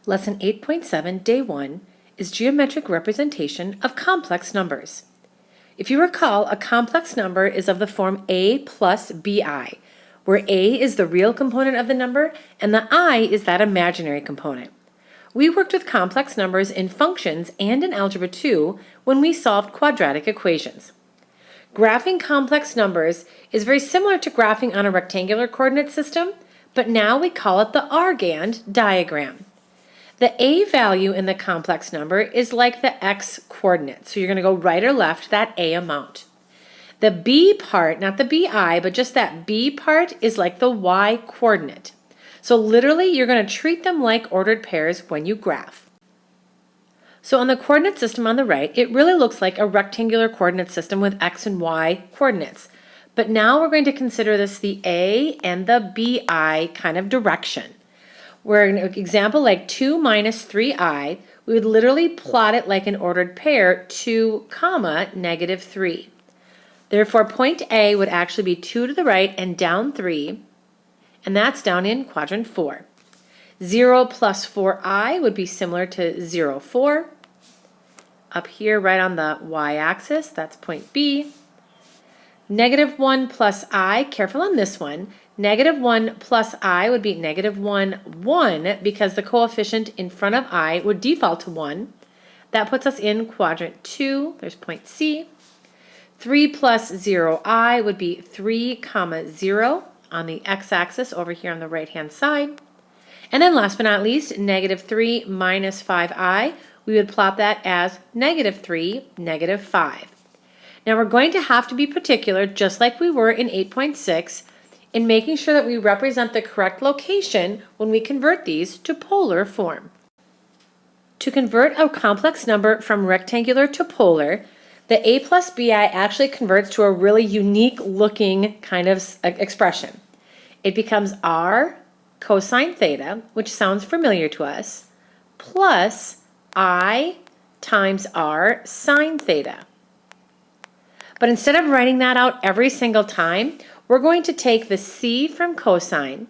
Lesson 8.7, Day 1, is geometric representation of complex numbers. If you recall, a complex number is of the form a plus bi, where a is the real component of the number and the I is that imaginary component. We worked with complex numbers in functions and in Algebra 2 when we solved quadratic equations. Graphing complex numbers is very similar to graphing on a rectangular coordinate system, but now we call it the Argand diagram. The a value in the complex number is like the x coordinate, so you're going to go right or left that a amount. The b part, not the bi, but just that b part is like the y coordinate. So literally you're going to treat them like ordered pairs when you graph. So on the coordinate system on the right, it really looks like a rectangular coordinate system with x and y coordinates. But now we're going to consider this the a and the bi kind of direction. Where an example like 2 minus 3i, we would literally plot it like an ordered pair, 2 comma negative 3. Therefore, point A would actually be 2 to the right and down 3, and that's down in quadrant 4. 0 plus 4i would be similar to 0, 4. Up here, right on the y-axis, that's point B. Negative 1 plus I, careful on this one, negative 1 plus I would be negative 1, 1, because the coefficient in front of I would default to 1. That puts us in quadrant 2. There's point C. 3 plus 0i would be 3 comma 0 on the x-axis over here on the right-hand side. And then last but not least, negative 3 minus 5i, we would plot that as negative 3, negative 5. Now we're going to have to be particular, just like we were in 8.6, in making sure that we represent the correct location when we convert these to polar form. To convert a complex number from rectangular to polar, the a plus bi actually converts to a really unique looking kind of expression. It becomes r cosine theta, which sounds familiar to us, plus I times r sine theta. But instead of writing that out every single time, we're going to take the c from cosine,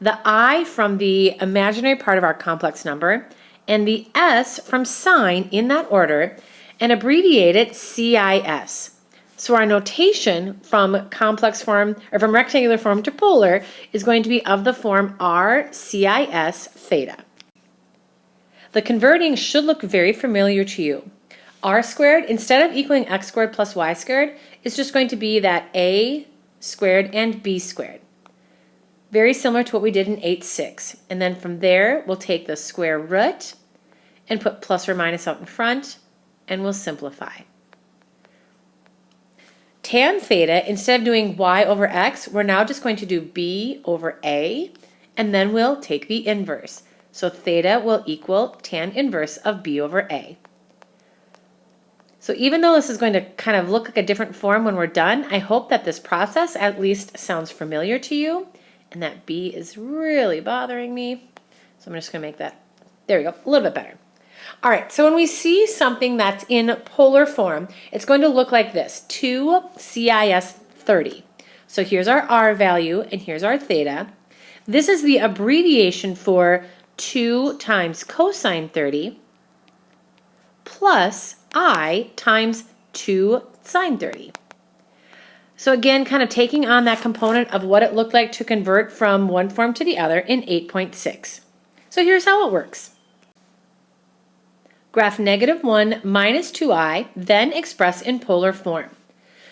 the I from the imaginary part of our complex number, and the s from sine in that order, and abbreviate it CIS. So our notation from complex form, or from rectangular form to polar, is going to be of the form r CIS theta. The converting should look very familiar to you. R squared, instead of equaling x squared plus y squared, is just going to be that a squared and b squared. Very similar to what we did in 8.6. And then from there, we'll take the square root and put plus or minus out in front, and we'll simplify. Tan theta, instead of doing y over x, we're now just going to do b over a, and then we'll take the inverse. So theta will equal tan inverse of b over a. So even though this is going to kind of look like a different form when we're done, I hope that this process at least sounds familiar to you, and that b is really bothering me. So I'm just going to make that, there we go, a little bit better. All right, so when we see something that's in polar form, it's going to look like this, 2 CIS 30. So here's our r value, and here's our theta. This is the abbreviation for 2 times cosine 30 plus I times 2 sine 30. So again, kind of taking on that component of what it looked like to convert from one form to the other in 8.6. So here's how it works. Graph negative 1 minus 2i, then express in polar form.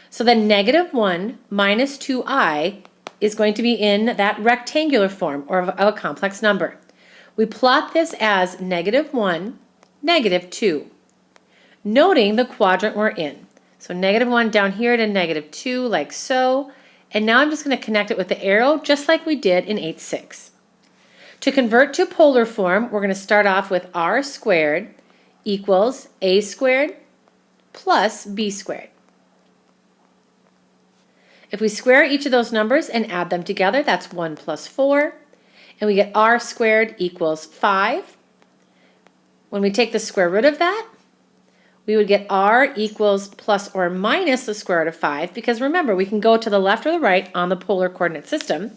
So the negative 1 minus 2i is going to be in that rectangular form, or of a complex number. We plot this as negative 1, negative 2, noting the quadrant we're in. So negative 1 down here to negative 2, like so. And now I'm just going to connect it with the arrow, just like we did in 8.6. To convert to polar form, we're going to start off with r squared equals a squared plus b squared. If we square each of those numbers and add them together, that's 1 plus 4. And we get r squared equals 5. When we take the square root of that, we would get r equals plus or minus the square root of 5, because remember, we can go to the left or the right on the polar coordinate system.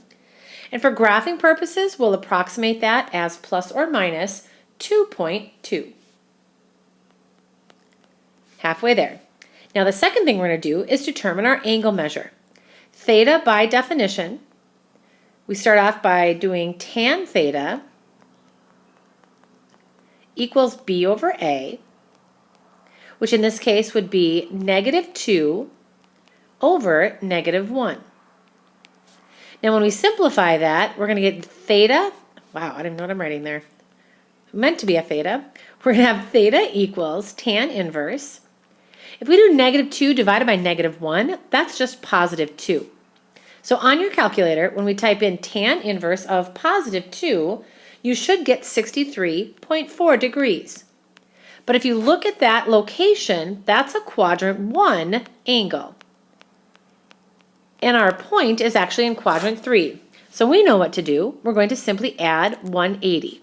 And for graphing purposes, we'll approximate that as plus or minus 2.2. Halfway there. Now the second thing we're going to do is determine our angle measure. Theta, by definition, we start off by doing tan theta equals b over a, which in this case would be -2 over -1. Now when we simplify that, we're going to get theta, wow, I don't even know what I'm writing there. Meant to be a theta. We're going to have theta equals tan inverse. If we do -2 divided by -1, that's just +2. So on your calculator, when we type in tan inverse of +2, you should get 63.4 degrees. But if you look at that location, that's a quadrant 1 angle. And our point is actually in quadrant 3. So we know what to do. We're going to simply add 180.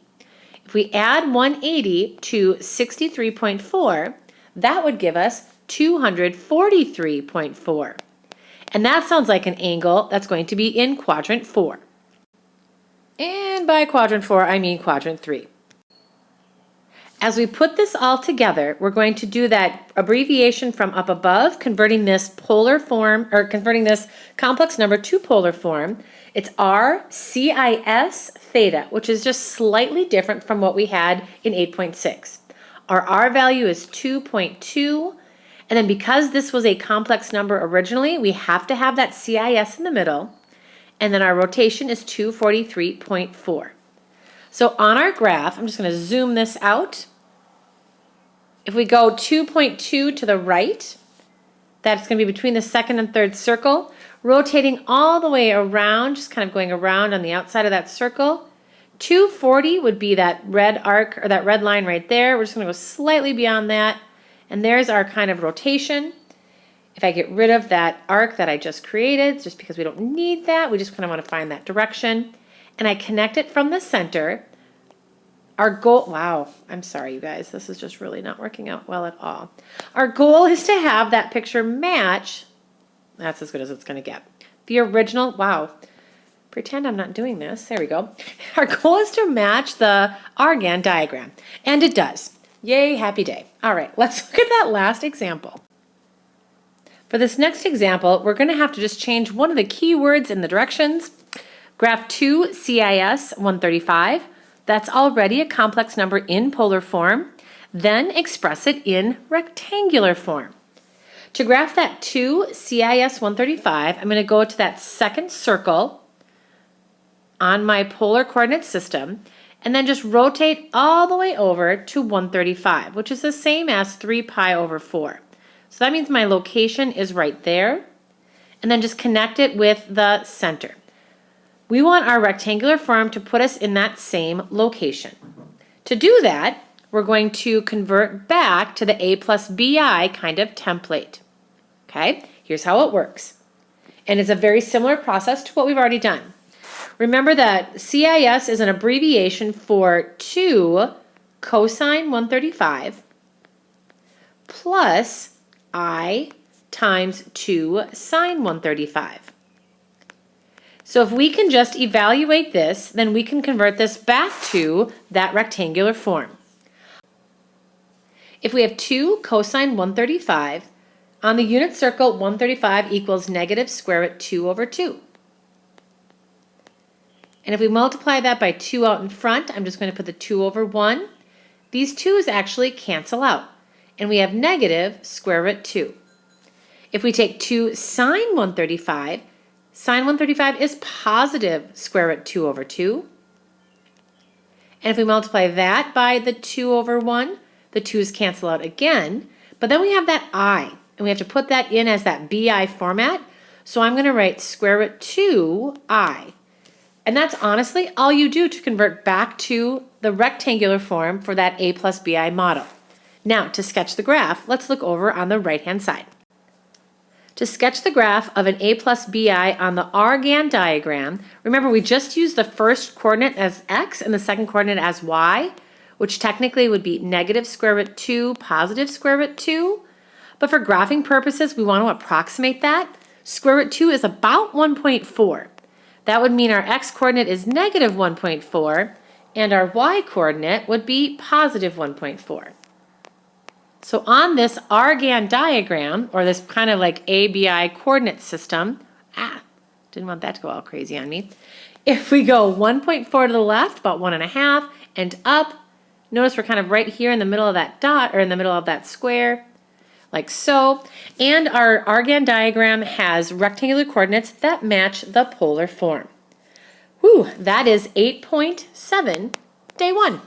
If we add 180 to 63.4, that would give us 243.4. And that sounds like an angle that's going to be in quadrant 4. And by quadrant 4, I mean quadrant 3. As we put this all together, we're going to do that abbreviation from up above, converting this polar form, or converting this complex number to polar form. It's RCIS theta, which is just slightly different from what we had in 8.6. Our R value is 2.2, and then because this was a complex number originally, we have to have that CIS in the middle, and then our rotation is 243.4. So on our graph, I'm just going to zoom this out. If we go 2.2 to the right, that's going to be between the second and third circle, rotating all the way around, just kind of going around on the outside of that circle. 240 would be that red arc, or that red line right there. We're just going to go slightly beyond that, and there's our kind of rotation. If I get rid of that arc that I just created, just because we don't need that, we just kind of want to find that direction, and I connect it from the center. Our goal, wow, I'm sorry you guys, this is just really not working out well at all. Our goal is to have that picture match, that's as good as it's going to get, the original, wow, pretend I'm not doing this, there we go. Our goal is to match the Argand diagram, and it does. Yay, happy day. All right, let's look at that last example. For this next example, we're going to have to just change one of the keywords in the directions. Graph 2 CIS 135. That's already a complex number in polar form. Then express it in rectangular form. To graph that 2 CIS 135, I'm going to go to that second circle on my polar coordinate system and then just rotate all the way over to 135, which is the same as 3 pi over 4. So that means my location is right there, and then just connect it with the center. We want our rectangular form to put us in that same location. To do that, we're going to convert back to the A plus BI kind of template. Okay, here's how it works. And it's a very similar process to what we've already done. Remember that CIS is an abbreviation for 2 cosine 135 plus I times 2 sine 135. So if we can just evaluate this, then we can convert this back to that rectangular form. If we have 2 cosine 135, on the unit circle, 135 equals negative square root 2 over 2. And if we multiply that by 2 out in front, I'm just going to put the 2 over 1. These 2's actually cancel out, and we have negative square root 2. If we take 2 sine 135, sine 135 is positive square root 2 over 2. And if we multiply that by the 2 over 1, the 2's cancel out again. But then we have that I, and we have to put that in as that BI format. So I'm going to write square root 2I. And that's honestly all you do to convert back to the rectangular form for that A plus BI model. Now, to sketch the graph, let's look over on the right-hand side. To sketch the graph of an A plus BI on the Argand diagram, remember we just used the first coordinate as x and the second coordinate as y, which technically would be negative square root 2, positive square root 2. But for graphing purposes, we want to approximate that. Square root 2 is about 1.4. That would mean our x coordinate is negative 1.4, and our y-coordinate would be positive 1.4. So on this Argand diagram, or this kind of like ABI coordinate system, didn't want that to go all crazy on me. If we go 1.4 to the left, about 1.5, and up, notice we're kind of right here in the middle of that dot, or in the middle of that square, like so. And our Argand diagram has rectangular coordinates that match the polar form. Whew, that is 8.7, day 1.